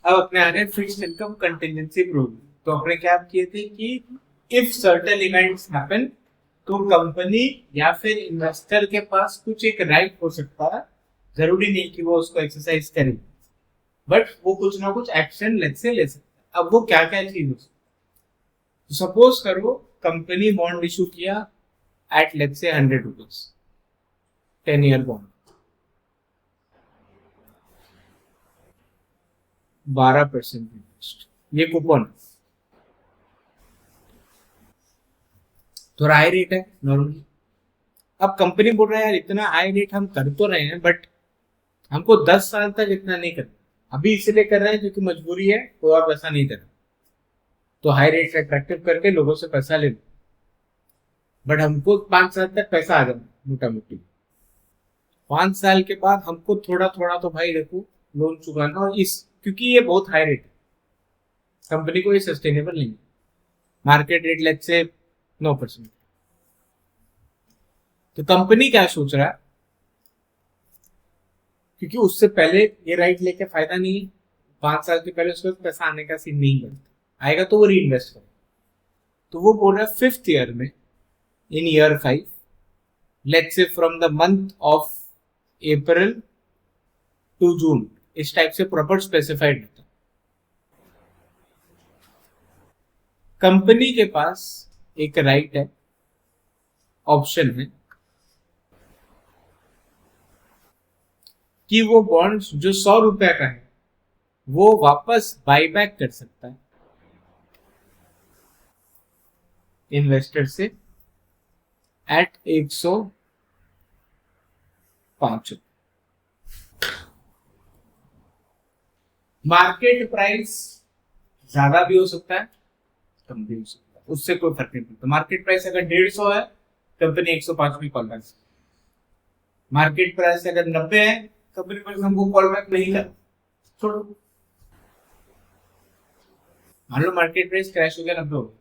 अब अपने आ गए फिक्स्ड इनकम कंटिजेंसी प्रोविजन। तो अपने क्या किए थे कि इफ सर्टेन इवेंट्स हैपन, तो कंपनी या फिर इन्वेस्टर के पास कुछ एक राइट हो सकता है, जरूरी नहीं कि वो उसको एक्सरसाइज करे, बट वो कुछ ना कुछ एक्शन लेट से ले सकता है। अब वो क्या क्या चीज हो सकती है, सपोज करो कंपनी बॉन्ड इशू किया एट लेट से 100 रुपीज, 10 ईयर बॉन्ड, 12% इंटरेस्ट, ये कूपन थोड़ा हाई रेट है नॉर्मली। अब कंपनी बोल रहा है यार इतना हाई रेट हम कर तो रहे हैं, बट हमको 10 साल तक इतना नहीं करना, अभी इसलिए कर रहे हैं क्योंकि मजबूरी है, कोई और पैसा नहीं दे रहा, तो हाई रेट अट्रैक्टिव करके लोगों से पैसा ले लो, बट हमको 5 साल तक पैसा आ जाए मोटा मोटी। 5 साल के बाद हमको थोड़ा थोड़ा तो भाई देखो लोन चुकाना, और इस क्योंकि ये बहुत हाई रेट है, कंपनी को ये सस्टेनेबल नहीं है। मार्केट रेट लेट से 9%। तो कंपनी क्या सोच रहा है, क्योंकि उससे पहले ये राइट लेके फायदा नहीं है, 5 साल के पहले उसको पैसा आने का सीन नहीं बनता, आएगा तो वो री इन्वेस्ट करे। तो वो बोल रहा है 5th ईयर में, in year 5, let's say from the month of April to June, इस टाइप से प्रॉपर स्पेसिफाइड रहता है। कंपनी के पास एक राइट है, ऑप्शन है कि वो बॉन्ड जो 100 रुपए का है वो वापस बाईबैक कर सकता है इन्वेस्टर से एट 105। मार्केट प्राइस ज्यादा भी हो सकता है, कम भी हो सकता है, उससे कोई फर्क नहीं पड़ता। मार्केट प्राइस अगर 150 है, कंपनी 105 में कॉल बैक। मार्केट प्राइस अगर 90 है, कंपनी पर हमको कॉल बैक नहीं कर, छोड़ो। मान लो मार्केट प्राइस क्रैश हो गया 90 हो गया,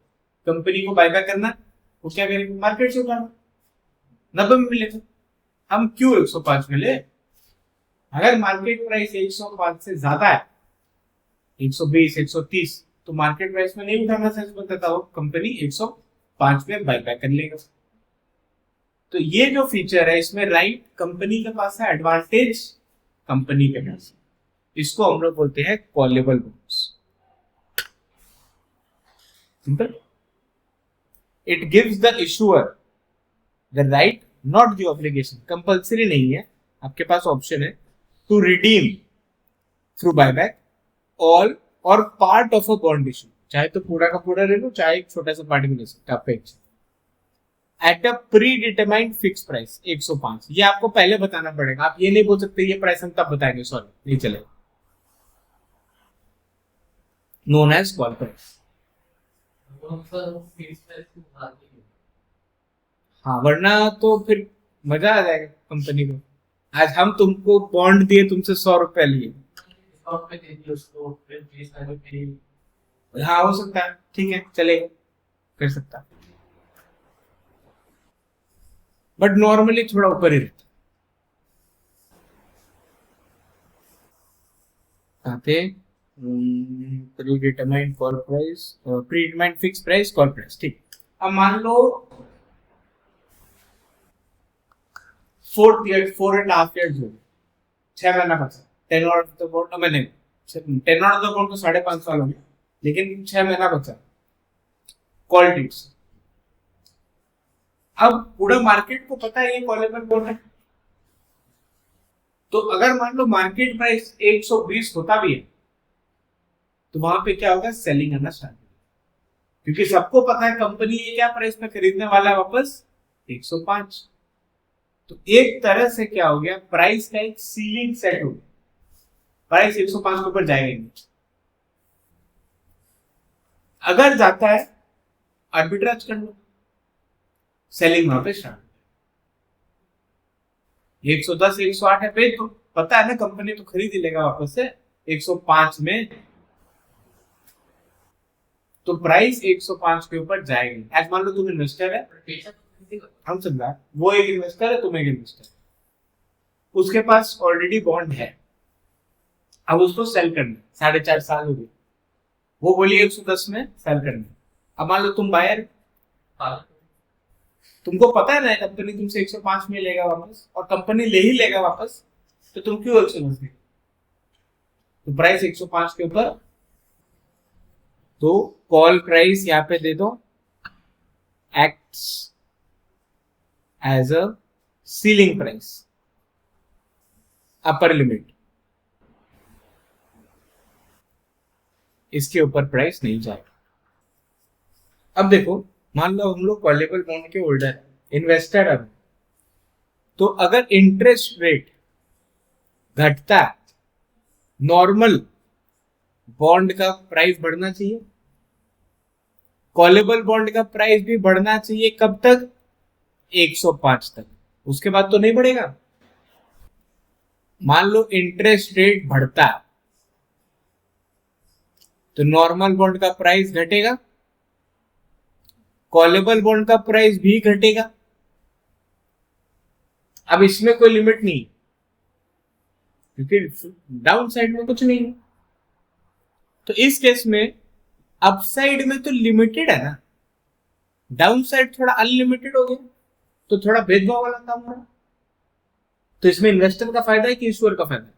कंपनी को बायबैक करना, वो क्या करेगी, मार्केट से उठाना, 90 में मिलेगा, हम क्यों 105 में ले। अगर मार्केट प्राइस 105 से ज्यादा है, 120 130, तो मार्केट प्राइस में नहीं उठाना, सच बताता हो, कंपनी 105 में बायबैक कर लेगा। तो ये जो फीचर है इसमें राइट कंपनी के पास है, एडवांटेज कंपनी के पास, इसको हम लोग बोलते हैं callable bonds. Simple. It gives the issuer the right, not the obligation, compulsory नहीं है, आपके पास ऑप्शन है to redeem through buyback all or part of a bond issue, चाहे तो पूरा का पूरा ले लो, चाहे एक छोटा सा पार्ट भी ले सकते आप at a pre determined fix price 105। ये आपको पहले बताना पड़ेगा, आप ये नहीं बोल सकते ये प्राइस हम तब बताएंगे, सॉरी नहीं चलेगा, नोन एज कॉल प्राइस। हाँ, वरना तो फिर मजा आ जाएगा कंपनी को, आज हम तुमको बॉन्ड दिए, तुमसे 100 रुपए लिए। हाँ हो सकता है, ठीक है चलेगा, कर सकता है, बट नॉर्मली थोड़ा ऊपर ही रहता है। Pre determined call price, pre determined fix price call price, ठीक। अब मान लो 4.5 years हो गए, 6 महीना बचा, टेन ऑफ द बोर्ड मैंने, टेन ऑफ द बोर्ड तो 5.5 साल हो गया, लेकिन 6 महीना बचा कॉल डेट्स। अब पूरा मार्केट को पता है ये कॉलेबल बॉन्ड है, तो अगर मान लो मार्केट प्राइस 120 होता भी है, तो वहां पे क्या होगा, सेलिंग करना स्टार्ट होगा, क्योंकि सबको पता है कंपनी ये क्या प्राइस में खरीदने वाला है, वापस 105। तो एक तरह से क्या हो गया, प्राइस का एक सीलिंग सेट हो गया, प्राइस 105 के ऊपर जाएगा नहीं। अगर जाता है आर्बिट्राज कर लो, सेलिंग वहां पे स्टार्ट, 110 108 है पे, तो पता है ना कंपनी तो खरीद ही लेगा वापस से 105 में, तो प्राइस 105 के ऊपर जाएगी। आज मान लो तुम इन्वेस्टर है, हम समझा, वो एक इन्वेस्टर है, तुम एक इन्वेस्टर, उसके पास ऑलरेडी बॉन्ड है। अब उसको सेल करना, 4.5 साल हो गए, वो बोली 110 में सेल करना। अब मान लो तुम बायर, तुमको पता है ना कंपनी तुमसे 105 में लेगा वापस, और कंपनी ले ही लेगा वापस, तो तुम क्यों 110 दे? तो प्राइस 105 के ऊपर, तो कॉल प्राइस यहाँ पे दे दो, acts as a ceiling price, upper limit, इसके ऊपर प्राइस नहीं जाएगा। अब देखो, मान लो हम लोग कॉलेबल बॉन्ड के होल्डर, इन्वेस्टर, अब तो अगर इंटरेस्ट रेट घटता है, नॉर्मल बॉन्ड का प्राइस बढ़ना चाहिए, कॉलेबल बॉन्ड का प्राइस भी बढ़ना चाहिए। कब तक? 105 तक, उसके बाद तो नहीं बढ़ेगा। मान लो इंटरेस्ट रेट बढ़ता है तो नॉर्मल बॉन्ड का प्राइस घटेगा, कॉलेबल बॉन्ड का प्राइस भी घटेगा। अब इसमें कोई लिमिट नहीं, क्योंकि डाउन साइड में कुछ नहीं है। तो इस केस में अपसाइड में तो लिमिटेड है ना, डाउन साइड थोड़ा अनलिमिटेड हो गया, तो थोड़ा भेदभाव वाला काम हो रहा। तो इसमें इन्वेस्टर का फायदा है कि इश्यूअर का फायदा है?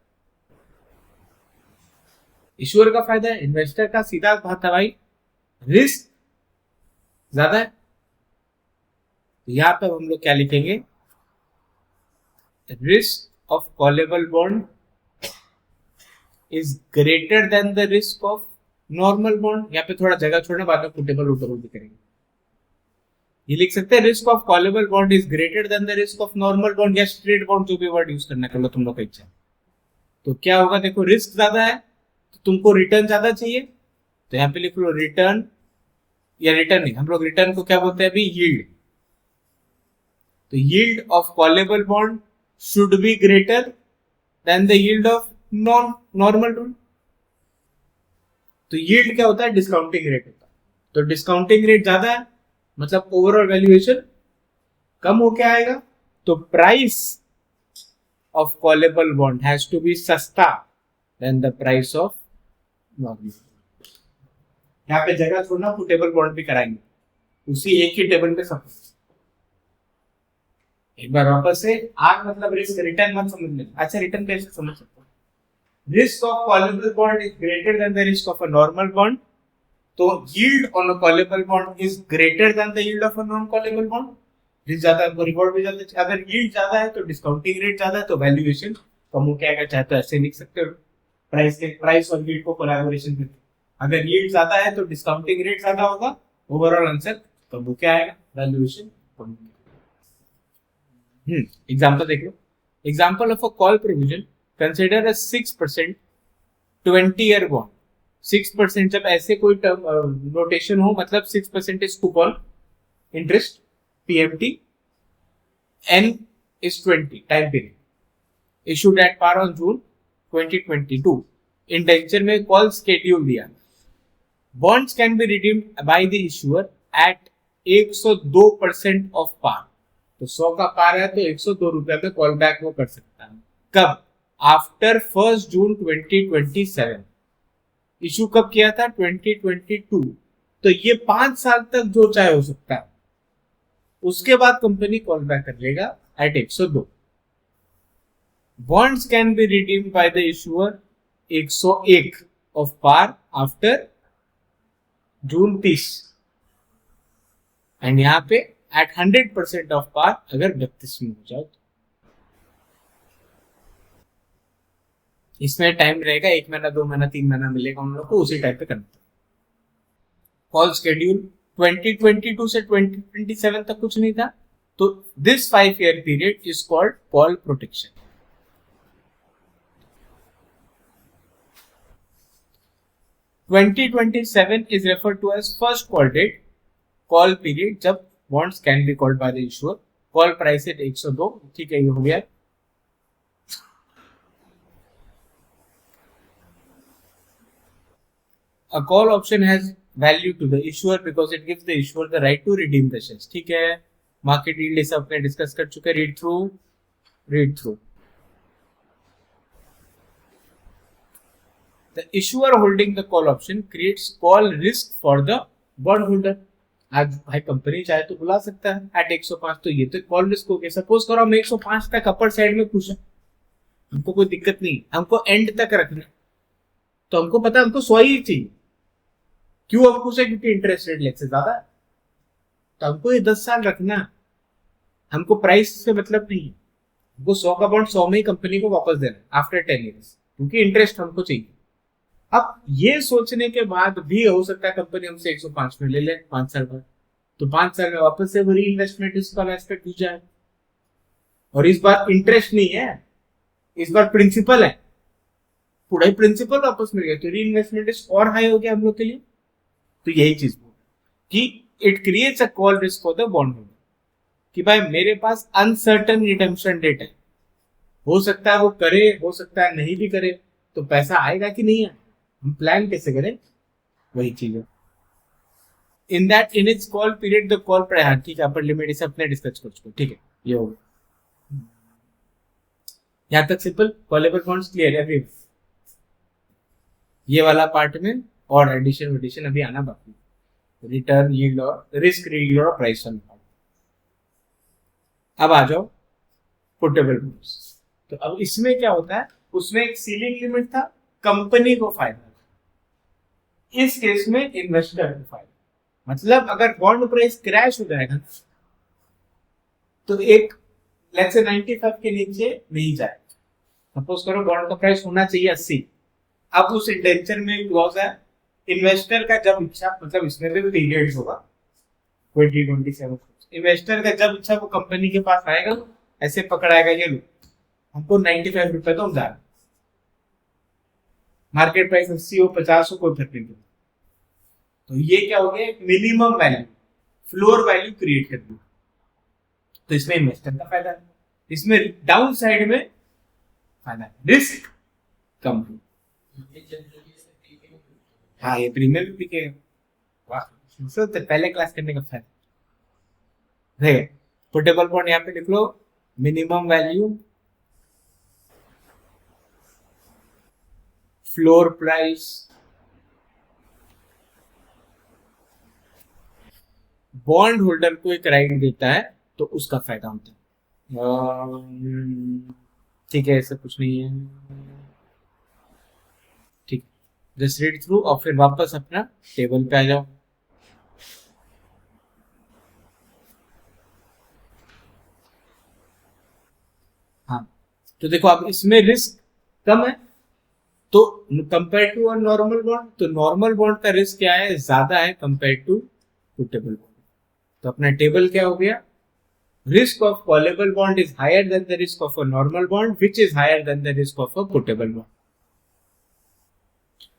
इश्यूअर का फायदा है। इन्वेस्टर का सीधा बात है भाई, रिस्क ज्यादा है। तो यहां पर हम लोग क्या लिखेंगे? Risk of callable bond is greater than the risk of normal bond. यहाँ पे थोड़ा जगह छोड़ना, बाद में पुटेबल उटेबल भी करेंगे। ये लिख सकते हैं, risk of callable bond is greater than the risk of normal bond या स्ट्रेट बॉन्ड, जो भी वर्ड यूज करना कर लो तुम लोग का इच्छा। तो क्या होगा? देखो, रिस्क ज्यादा है तो तुमको रिटर्न ज्यादा चाहिए, तो यहाँ पे लिख लो रिटर्न, या रिटर्न नहीं, हम लोग रिटर्न को क्या बोलते हैं अभी? यील्ड। तो yield of callable bond should be greater than the yield of normal bond. तो यील्ड क्या होता है? डिस्काउंटिंग रेट होता है। तो डिस्काउंटिंग रेट ज्यादा है मतलब ओवरऑल वैल्यूएशन कम होके आएगा। तो price of callable bond has to be सस्ता than the price of normal. यहाँ पे जगह छोड़ना, पुटेबल बॉन्ड भी कराएंगे उसी एक ही टेबल पे सब। एक बार वापस से, आर मतलब रिस्क, रिटर्न मत समझ लेना। अच्छा, रिटर्न कैसे समझ सकते हो? Risk of callable bond is greater than the risk of a normal bond, तो yield on a callable bond is greater than the yield of a non callable bond। Risk ज्यादा है तो रिवॉर्ड भी ज्यादा है। अगर yield ज्यादा है तो डिस्काउंटिंग रेट ज्यादा है, तो वैल्यूएशन कम हो के आएगा। चाहे तो ऐसे लिख सकते हो, प्राइस और yield को कोलैबोरेशन करके। अगर yield ज्यादा है तो डिस्काउंटिंग रेट ज्यादा होगा, ओवरऑल आंसर कम हो के आएगा, वैल्यूएशन कम। एग्जांपल देख लो। Example of a call provision, consider a 6% 20-year bond. 6% जब ऐसे कोई नोटेशन हो, मतलब 6% coupon interest, PMT, N is 20 time period, issued at par on June 2022। Indenture में कॉल स्केड्यूल दिया। Bonds can be redeemed by the issuer at 102% of par. तो 100 का पार है तो 102 रुपए में कॉल बैक वो कर सकता है। कब? आफ्टर 1 जून 2027। इशू कब किया था? 2022। तो ये 5 साल तक जो चाहे हो सकता है, उसके बाद कंपनी कॉल बैक कर लेगा at 102। Bonds can be redeemed by the issuer 101 of par after June 30, and यहां पे एट 100% ऑफ पार अगर 32 में हो जाओ तो। इसमें टाइम रहेगा 1 महीना, 2 महीना, 3 महीना मिलेगा हम लोग को, उसी टाइप पे करना। कॉल शेड्यूल 2022 से 2027 तक कुछ नहीं था, तो this 5-year period is called call protection. (2027) is referred to as first call date, call period जब bonds can be called by the issuer। Call price है 102, ठीक है, ये हो गया। A call option has value to the issuer because it gives the issuer the right to redeem the shares। ठीक है, market yield ये सब अपने डिस्कस कर चुके हैं, read through. The issuer holding the call option creates call risk for the bond holder. आज भाई कंपनी चाहे तो बुला सकता है एट 105, तो ये तो कॉल रिस्क हो गया। सपोज करो हम 105 तक अपर साइड में खुश है, हमको कोई दिक्कत नहीं, हमको एंड तक रखना, तो हमको पता है हमको 100 ही चाहिए। क्यों हम खुश है? क्योंकि इंटरेस्ट रेट लेट से ज्यादा है, तो हमको ये 10 साल रखना, हमको प्राइस से मतलब नहीं है। हमको 100 का बॉन्ड 100 में ही कंपनी को वापस देना आफ्टर 10 ईयर्स, क्योंकि इंटरेस्ट हमको चाहिए। अब ये सोचने के बाद भी हो सकता है कंपनी हमसे 105 में ले ले 5 साल बाद, तो 5 साल में वापस से री इन्वेस्टमेंट इसका एस्पेक्ट हो जाए। और इस बार इंटरेस्ट नहीं है, इस बार प्रिंसिपल है, पूरा ही प्रिंसिपल वापस मिल गया, तो री इन्वेस्टमेंट और हाई हो गया हम लोग के लिए। तो यही चीज कि it creates a call risk for the bond holder कि भाई मेरे पास अनसर्टन रिडेम्पशन डेट है, हो सकता है वो करे, हो सकता है नहीं भी करे, तो पैसा आएगा कि नहीं आएगा, हम प्लान कैसे करें? वही चीज है। In that in its call period the call price, ठीक है, अपर लिमिट इसे अपने डिस्कस कर चुके, ठीक है, ये हो गया। यहां तक सिंपल कॉलेबल बॉन्ड्स क्लियर है। फिर ये वाला पार्ट में और एडिशन अभी आना बाकी, रिटर्न यील्ड और रिस्क यील्ड और प्राइस। अब आ जाओ पुटेबल बॉन्ड्स। तो अब इसमें क्या होता है, उसमें एक सीलिंग लिमिट था, कंपनी को फायदा, इस केस में इन्वेस्टर को फायदा। मतलब अगर बॉन्ड प्राइस क्रैश हो जाएगा तो एक लेट्स से 95 के नीचे नहीं जाएगा। सपोज करो बॉन्ड का प्राइस होना चाहिए 80, अब उस इंडेंचर में क्लॉज है इन्वेस्टर का जब इच्छा, मतलब इसमें भी पीरियड्स होगा 2027, इन्वेस्टर का जब इच्छा वो कंपनी के पास आएगा, ऐसे पकड़ाएगा, ये लो हमको 95 रुपए तो हम जा, मार्केट प्राइस 80 हो 50 हो कोई फर्क नहीं पड़ता। तो ये क्या हो गया, minimum value, floor value create कर दी। तो इसमें इन्वेस्टर का फायदा है, इसमें डाउन साइड में फायदा है, रिस्क कम हो। हाँ ये प्रीमियम भी बिकेगा, वाह तो पहले क्लास करने का फायदा। देखिए पुटेबल बॉन्ड यहाँ पे लिख लो, minimum value, floor price, bond holder को एक राइट देता है तो उसका फायदा होता है। ठीक है, ऐसा कुछ नहीं है, ठीक, जस्ट रीड थ्रू और फिर वापस अपना टेबल पे आ जाओ। हाँ तो देखो अब इसमें रिस्क कम है, तो कंपेयर टू नॉर्मल बॉन्ड, तो नॉर्मल बॉन्ड का रिस्क क्या है, ज्यादा है कंपेयर टू पुटेबल बॉन्ड। तो अपना टेबल क्या हो गया, risk of callable bond is higher than the risk of a normal bond, which is higher than the risk of a putable bond.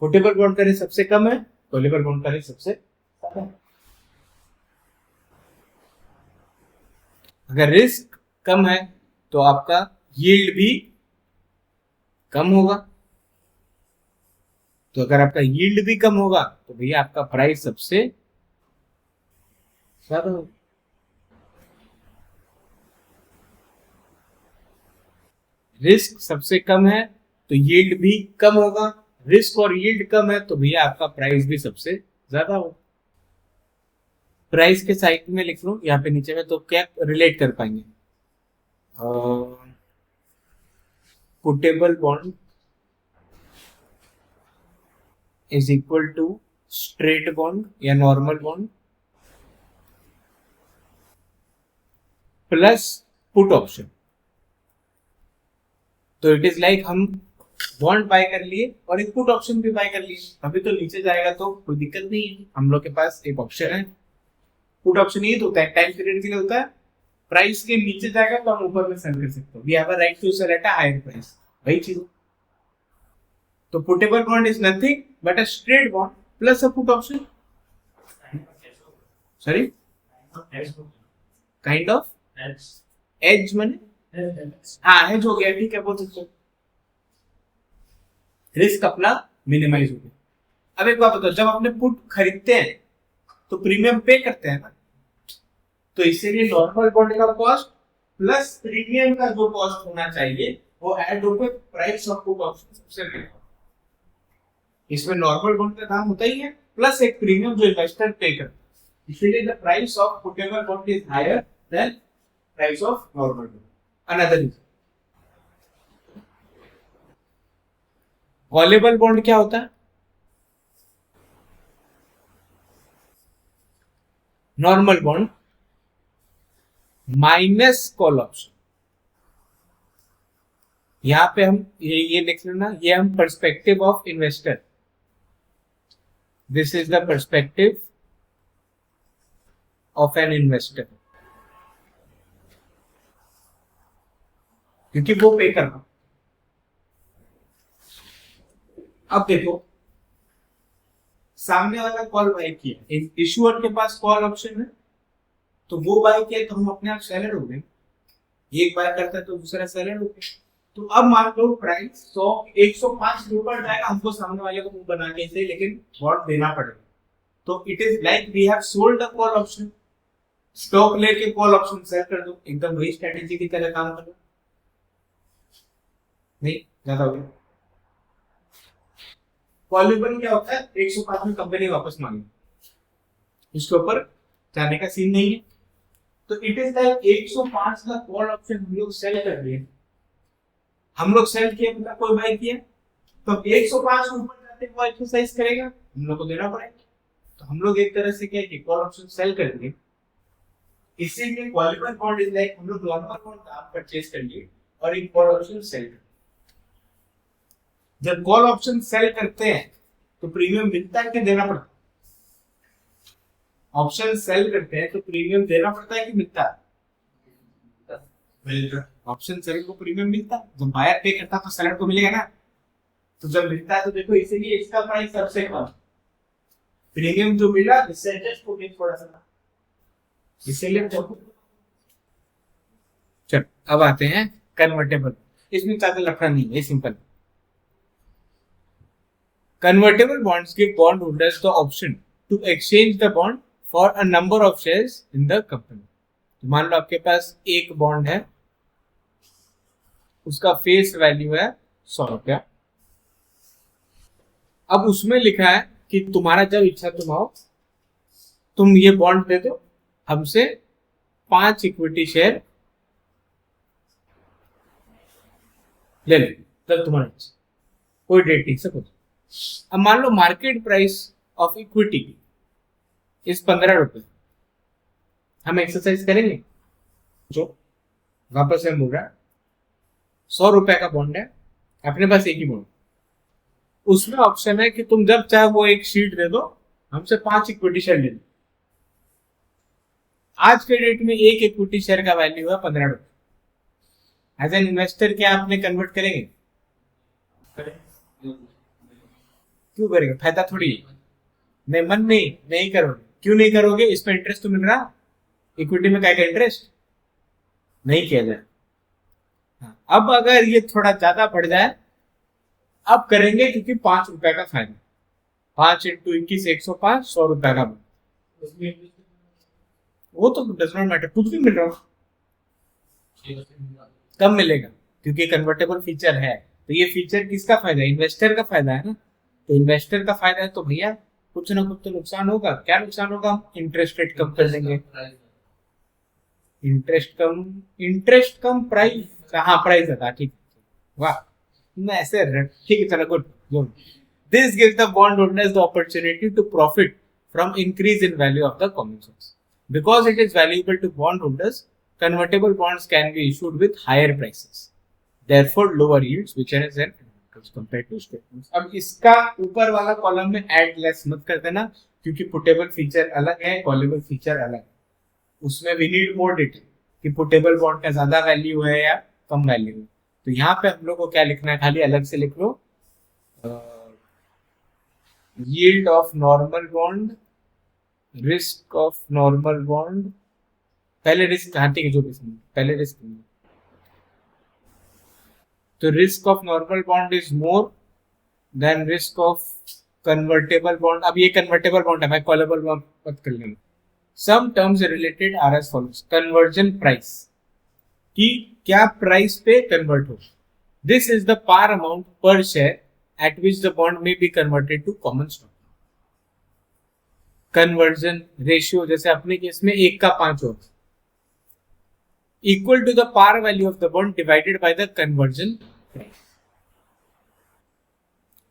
Putable bond का रिस्क सबसे कम है, callable bond का risk सबसे ज्यादा है। अगर रिस्क कम है तो आपका यील्ड भी कम होगा, तो अगर आपका यील्ड भी कम होगा तो भैया आपका प्राइस सबसे ज्यादा होगा। रिस्क सबसे कम है तो यील्ड भी कम होगा, रिस्क और यील्ड कम है तो भैया आपका प्राइस भी सबसे ज्यादा होगा। प्राइस के साइड में लिख लो यहाँ पे नीचे में, तो क्या रिलेट कर पाएंगे, puttable bond is equal to straight bond या normal bond plus put option. तो इट इज लाइक हम बॉन्ड बाय कर लिए और एक पुट ऑप्शन भी बाय कर लिए, अभी तो नीचे जाएगा तो कोई दिक्कत नहीं है, हम लोग के पास एक ऑप्शन है। पुट ऑप्शन ये तो होता है टाइम पीरियड के लिए होता है, प्राइस के नीचे जाएगा तो हम ऊपर में सेल कर सकते हो, we have a right to sell at a higher price, वही चीज। तो puttable bond is nothing but a straight bond plus a put option, sorry kind of as माने, हाँ हेज हो गया, ठीक है, बोल सकते हो, रिस्क अपना मिनिमाइज हो गया। अब एक बात बताओ, जब आपने पुट खरीदते हैं तो प्रीमियम पे करते हैं ना, तो इसीलिए नॉर्मल बॉन्ड का कॉस्ट प्लस प्रीमियम का जो कॉस्ट होना चाहिए वो ऐड होकर प्राइस ऑफ पुट ऑप्शन सबसे महंगा। इसमें नॉर्मल बॉन्ड का दाम होता ही है प्लस एक प्रीमियम जो इन्वेस्टर पे करता है, इसलिए the price of puttable bond is higher than price of normal bond. Another reason callable bond क्या होता है? Normal bond minus call option. यहां पे हम ये लिख लेना, ये हम perspective of investor, this is the perspective of an investor, क्योंकि वो पे करना। अब देखो सामने वाला कॉल बाय किया, इशूअर के पास कॉल ऑप्शन है तो वो बाय किया तो हम अपने आप सेलर हो गए, एक बाय करता है तो दूसरा सेलर हो गया। तो अब मान लो प्राइस 105 के ऊपर जाएगा, हमको सामने वाले को मुंह बना के इसे लेकिन बॉन्ड देना पड़ेगा। तो it is like we have sold the call option, stock लेके कॉल ऑप्शन सेल कर दो, एकदम वही स्ट्रेटेजी की तरह काम करो। नहीं ज्यादा हो गया। कॉलेबल क्या होता है? 105 में कंपनी वापस मांगी, इसके ऊपर जाने का सीन नहीं है। तो इट इज लाइक 105 का कॉल ऑप्शन हम लोग सेल कर दिए, हम लोग सेल किया मतलब कोई बाय किया, तो 105 ऊपर जाते वो एक्सरसाइज करेगा, हम लोग को देना पड़ेगा। तो हम लोग एक तरह से क्या है कॉल ऑप्शन सेल कर दिए, इसीलिए कॉलेबल बॉन्ड इज लाइक हम लोग नॉर्मल बॉन्ड आप परचेज कर लिए और एक कॉल ऑप्शन सेल कर। जब कॉल ऑप्शन सेल करते हैं तो प्रीमियम मिलता है कि देना पड़ता है? ऑप्शन सेल करते हैं तो प्रीमियम देना पड़ता है कि मिलता है? ऑप्शन सेलर को प्रीमियम मिलता है, जब बायर पे करता है तो सेलर को मिलेगा ना। तो जब मिलता है तो देखो इसीलिए इसका प्राइस सबसे कम, प्रीमियम जो मिला इससे एडजस्ट हो गया थोड़ा सा, इसीलिए। चलो अब आते हैं कन्वर्टेबल, इसमें ज्यादा लफड़ा नहीं है, simple. Convertible bonds give bondholders the option to exchange the bond for a number of shares in the company. तो मान लो आपके पास एक बॉन्ड है, उसका फेस वैल्यू है 100 रुपया। अब उसमें लिखा है कि तुम्हारा जब इच्छा तुम आओ, तुम ये बॉन्ड दे दो, हमसे 5 इक्विटी शेयर ले लो, तब तुम्हारा इच्छा, कोई डेट नहीं सब। अब मान लो मार्केट प्राइस ऑफ इक्विटी इस 15 रुपए, हम एक्सरसाइज करेंगे। जो वापस से बोल रहा है 100 रुपए का बॉन्ड है, अपने पास एक ही बॉन्ड, उसमें ऑप्शन है कि तुम जब चाहे वो एक शीट दे दो, हमसे 5 इक्विटी शेयर ले लो। आज के डेट में एक इक्विटी शेयर का वैल्यू है 15 रुपए। एज एन इन्वेस्टर क्या आपने कन्वर्ट करेंगे? क्यों करेंगे? फायदा थोड़ी नहीं, मन नहीं करोगे। क्यों नहीं करोगे? इसमें इंटरेस्ट तो मिल रहा, इक्विटी में क्या का इंटरेस्ट नहीं किया जाए। अब अगर ये थोड़ा ज्यादा बढ़ जाए, अब करेंगे क्योंकि 5 रुपए का फायदा, 5 इंटू 21 105, 100 रुपए का, वो तो डज नॉट मैटर, कुछ भी मिल रहा कम मिलेगा क्योंकि कन्वर्टेबल फीचर है। तो ये फीचर किसका फायदा है? इन्वेस्टर का फायदा है ना। तो इन्वेस्टर का फायदा है तो भैया कुछ ना कुछ तो नुकसान होगा। क्या नुकसान होगा? इंटरेस्ट रेट कम कर देंगे, इंटरेस्ट कम प्राइस, हाँ प्राइस था, ठीक, वाह मैं ऐसे, ठीक है चलो good. This gives the bond holders the opportunity to profit from increase in value of the common shares because it is valuable to bond holders. Convertible bonds can be issued with higher prices, therefore lower yields which are an compared to statements। अब इसका ऊपर वाला column में add less मत कर देना क्योंकि puttable feature अलग है, कॉलेबल फीचर अलग है। उसमें वी नीड मोर डिटेल कि पुटेबल बॉन्ड का ज्यादा वैल्यू है या कम वैल्यू है। तो यहाँ पे हम लोग को क्या लिखना है, खाली अलग से लिख लो yield of normal bond, risk of normal bond, पहले रिस्क, हाँ ठीक है जो पहले रिस्क। तो risk of normal bond is more than risk of convertible bond. अब ये कन्वर्टेबल बॉन्ड है, मैं कॉलेबल बॉन्ड मत कर लेना। Some terms related are as follows. Conversion price, कि क्या प्राइस पे कन्वर्ट हो। This is the par amount per share at which the bond may be converted to common stock. Conversion ratio जैसे अपने case में 1:5 होगा, equal to the par value of the bond divided by the conversion price.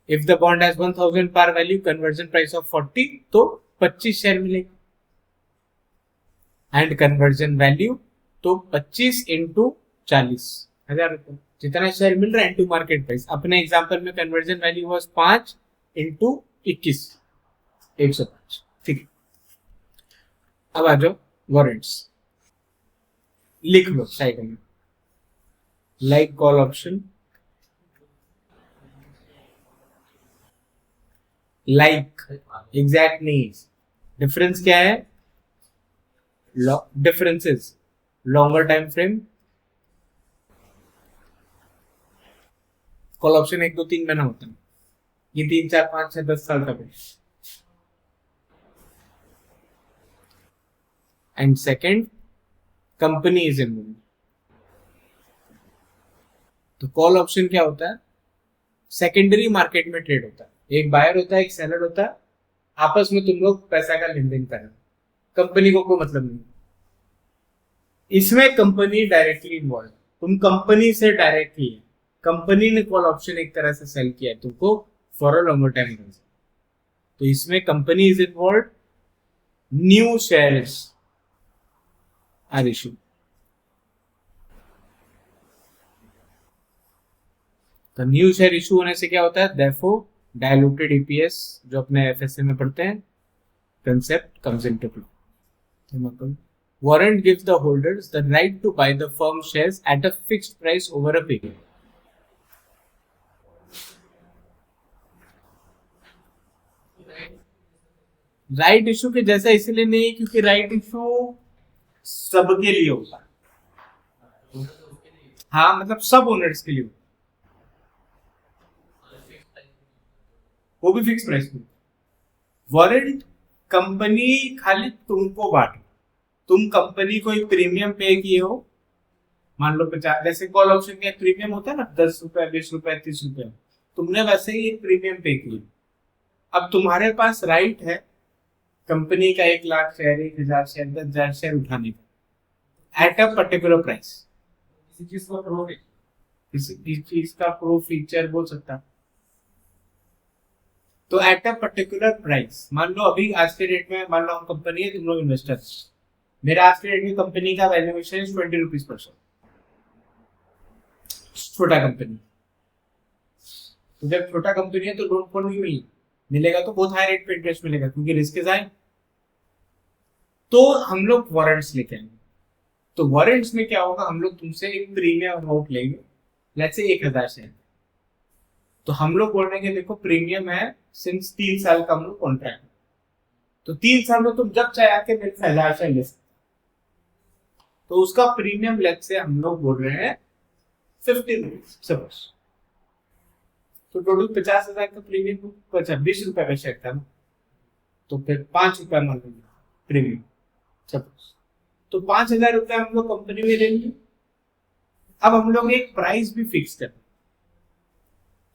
If the bond has 1000 par value, conversion price of 40, तो 25 share मिलेगा. And conversion value तो 25 into 40,000 रुपए, जितना share मिल रहा है इंटू मार्केट प्राइस. अपने example में conversion value was 5 into 21, 105. ठीक है, अब आ जाओ वारंट्स. लिख लो साइड में, like call option, like exact नहीं. डिफरेंस क्या है? Differences longer time frame. Call option 1, 2, 3 महीना होता है, ये 3, 4, 5, 6, 10 साल तक है. And second, company is involve. तो कॉल ऑप्शन क्या होता है? सेकेंडरी मार्केट में ट्रेड होता है, एक बायर होता है, एक सेलर होता है, आपस में तुम लोग पैसा का लेन देन कर रहे हो, कंपनी को कोई मतलब नहीं. इसमें कंपनी डायरेक्टली इन्वॉल्व, तुम कंपनी से डायरेक्टली, कंपनी ने कॉल ऑप्शन एक तरह से सेल किया है तुमको फॉर अ लॉन्गर टाइम. तो इसमें company is involve, new shares are issued. तो न्यू शेयर इशू होने से क्या होता है? देयरफॉर डायलूटेड ईपीएस, जो अपने एफएसए में पढ़ते हैं, concept comes into play. Warrant gives the holders the right to buy the firm shares at a fixed price over a period. Right issue के जैसा इसलिए नहीं क्योंकि राइट इशू सबके लिए होता है. हाँ, मतलब सब ओनर्स के लिए, वो भी फिक्स प्राइस में. वारंट कंपनी खाली तुमको बांटे, तुम कंपनी को एक प्रीमियम पे किए हो, मान लो 50, जैसे कॉल ऑप्शन का एक प्रीमियम होता है ना, 10 रुपए, 20 रुपए, 30 रुपए, तुमने वैसे ही एक प्रीमियम पे किया. अब तुम्हारे पास राइट है कंपनी का 1,00,000 शेयर, 1,000 शेयर, 10,000 शेयर उठाने का एट अ पर्टिकुलर प्राइस. किसी चीज का प्रो फीचर बोल सकता. तो एट अ पर्टिकुलर प्राइस, मान लो अभी आज के डेट में, मान लो हम कंपनी है, तुम लोग इन्वेस्टर्स, मेरा आज के डेट में कंपनी का वैल्यूएशन है 20 रुपीज पर शेयर. छोटा कंपनी, तो जब छोटा कंपनी है तो लोन फंड भी मिलेगा, तो बहुत हाई रेट पे इंटरेस्ट मिलेगा क्योंकि रिस्क है. तो हम लोग वारंट्स लेके आएंगे. तो वारंट्स में क्या होगा, हम लोग तुमसे एक प्रीमियम अमाउंट लेंगे, लेट्स से 1,000 शेयर. तो हम लोग बोल रहे हैं कि देखो प्रीमियम है, सिंस 3 साल का हम लोग कॉन्ट्रैक्ट, तो 3 साल में तुम जब चाहे आके मेरे से 1,000 शेयर ले सकते. तो उसका प्रीमियम लेट्स से हम लोग बोल रहे हैं 50 रुपीज सपोज. तो टोटल 50,000 का प्रीमियम 20 रुपए का शेयर था ना, तो फिर 5 रुपए मान लेंगे प्रीमियम सपोज. तो 5,000 रुपए हम लोग कंपनी में लेंगे. अब हम लोग एक प्राइस भी फिक्स कर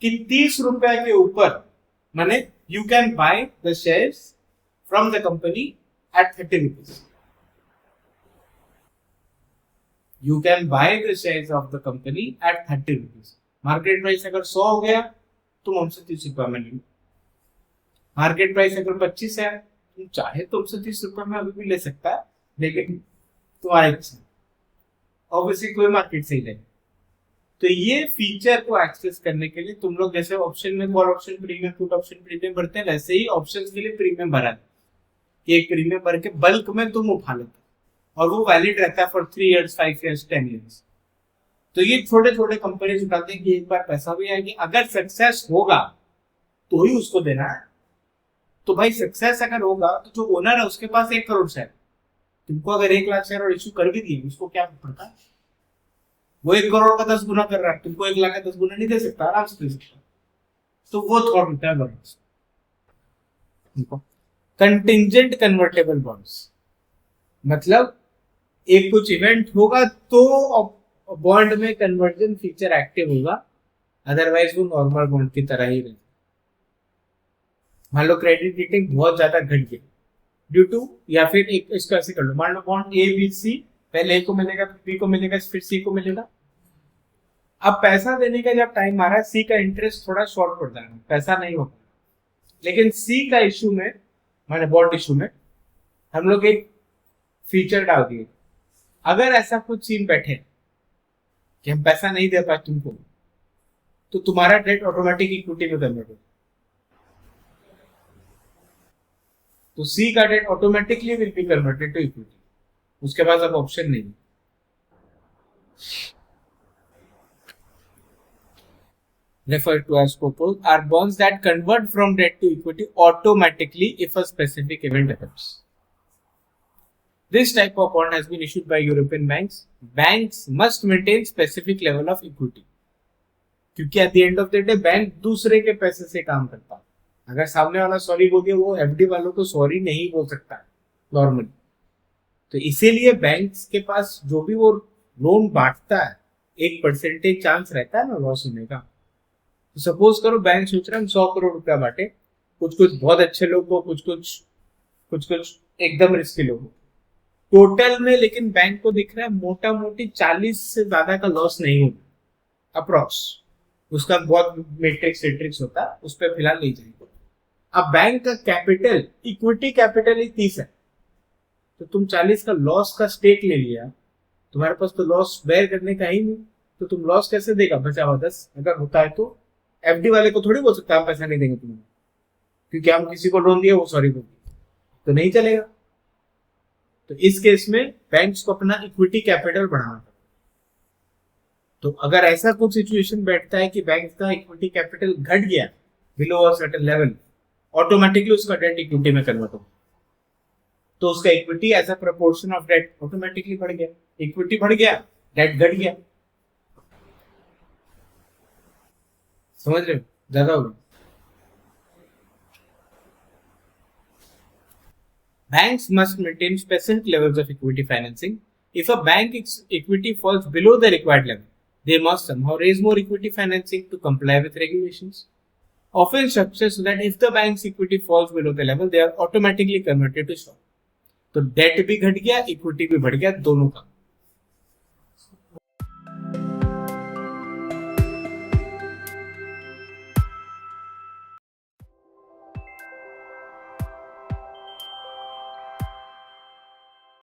कि 30 रुपए के ऊपर, माने you can by the shares from the company at 30 rupees. You can by the shares of the company at 30 rupees. Market price अगर 100 हो गया, तुम हमसे 30 रुपए में लेंगे. मार्केट प्राइस अगर 25 है, तुम चाहे तो हमसे 30 रुपए में अभी भी ले सकता है, लेकिन तुम्हारे ऑब्वियसली कोई मार्केट से ही लेगा. तो ये फीचर को एक्सेस करने के लिए तुम लोग जैसे ऑप्शन में call option premium, put option premium भरते हैं, वैसे ही ऑप्शंस के लिए प्रीमियम भरा है. एक प्रीमियम भर के बल्क में तुम उठा लेते, और वो वैलिड रहता है फॉर 3 इयर्स, 5 इयर्स, 10 इयर्स. तो ये छोटे छोटे कंपनीज उठाते हैं कि एक बार पैसा भी आएगी, अगर सक्सेस होगा तो ही उसको देना है. तो भाई सक्सेस अगर होगा तो जो ओनर है उसके पास 1 करोड़ शेयर, तुमको अगर 1,00,000 शेयर और इश्यू कर भी दिए, उसको क्या पड़ता है? वो 1 करोड़ का 10 गुना कर रहा है, तुमको 1,00,000 का 10 गुना नहीं दे सकता, आराम से दे सकता. तो वो थॉट होता है बॉन्ड्स. कंटिंजेंट कन्वर्टेबल बॉन्ड्स मतलब एक कुछ इवेंट होगा तो बॉन्ड में कन्वर्जन फीचर एक्टिव होगा, अदरवाइज वो नॉर्मल बॉन्ड की तरह ही रहता। मान लो क्रेडिट रेटिंग बहुत ज्यादा घट गई ड्यू टू, या फिर एक इसको ऐसे कर लो, मान लो बॉन्ड ए बी सी, पहले ए को मिलेगा फिर बी को मिलेगा फिर सी को मिलेगा। अब पैसा देने का जब टाइम आ रहा है, सी का इंटरेस्ट थोड़ा शॉर्ट पड़ जाएगा, पैसा नहीं होगा। लेकिन सी का इशू में, माने बॉन्ड इशू में हम लोग एक फीचर डाल दिए, अगर ऐसा कुछ सीन बैठे कि हम पैसा नहीं दे पाए तुमको, तो तुम्हारा डेट ऑटोमेटिक इक्विटी में कन्वर्ट होगा। तो सी का debt automatically will be converted to equity, उसके पास अब ऑप्शन नहीं है। Referred to as proposed are bonds that convert from debt to equity automatically if a specific event happens. This type of bond has been issued by European banks. Banks must maintain specific level of equity. क्योंकि at the end of the day bank दूसरे के पैसे से काम करता है। अगर सामने वाला सॉरी बोल दिया, वो एफडी वालों को सॉरी नहीं बोल सकता नॉर्मली। तो इसीलिए बैंक्स के पास जो भी वो लोन बांटता है, एक परसेंटेज चांस रहता है ना लॉस होने का। तो सपोज करो बैंक सोच रहे हैं हम 100 करोड़ रुपया बांटे, कुछ कुछ बहुत अच्छे लोग को, कुछ कुछ एकदम रिस्की लोग को, टोटल में लेकिन बैंक को दिख रहा है मोटा मोटी 40 से ज्यादा का लॉस नहीं होगा अप्रोक्स। उसका बहुत मैट्रिक्स होता है, उस पर फिलहाल नहीं जाएगा। अब बैंक का कैपिटल, इक्विटी कैपिटल ही 30 है, तो तुम 40 का लॉस का स्टेक ले लिया, तुम्हारे पास तो लॉस बेयर करने का ही नहीं, तो तुम लॉस कैसे देगा? बचा हुआ 10 अगर होता है तो एफडी वाले को थोड़ी बोल सकता है हम पैसा नहीं देंगे तुम्हें, क्योंकि हम किसी को लोन दिया वो सॉरी बोल दिया, तो नहीं चलेगा। तो इस केस में बैंक्स को अपना इक्विटी कैपिटल बढ़ाना पड़ेगा। तो अगर ऐसा कुछ सिचुएशन बैठता है कि बैंक का इक्विटी कैपिटल घट गया below a certain level, automatically उसका डेट इक्विटी में कन्वर्ट हो, तो उसका equity as a proportion of debt automatically बढ़ गया, इक्विटी बढ़ गया, डेट घट गया। समझ रहे हो? ज्यादा होगा। Banks must maintain specific levels of equity financing. If a bank's equity falls below the required level, they must somehow raise more equity financing to comply with regulations. Often structured so that if the bank's equity falls below the level, they are automatically converted to stock. तो date भी घट गया, equity भी बढ़ गया, दोनों का।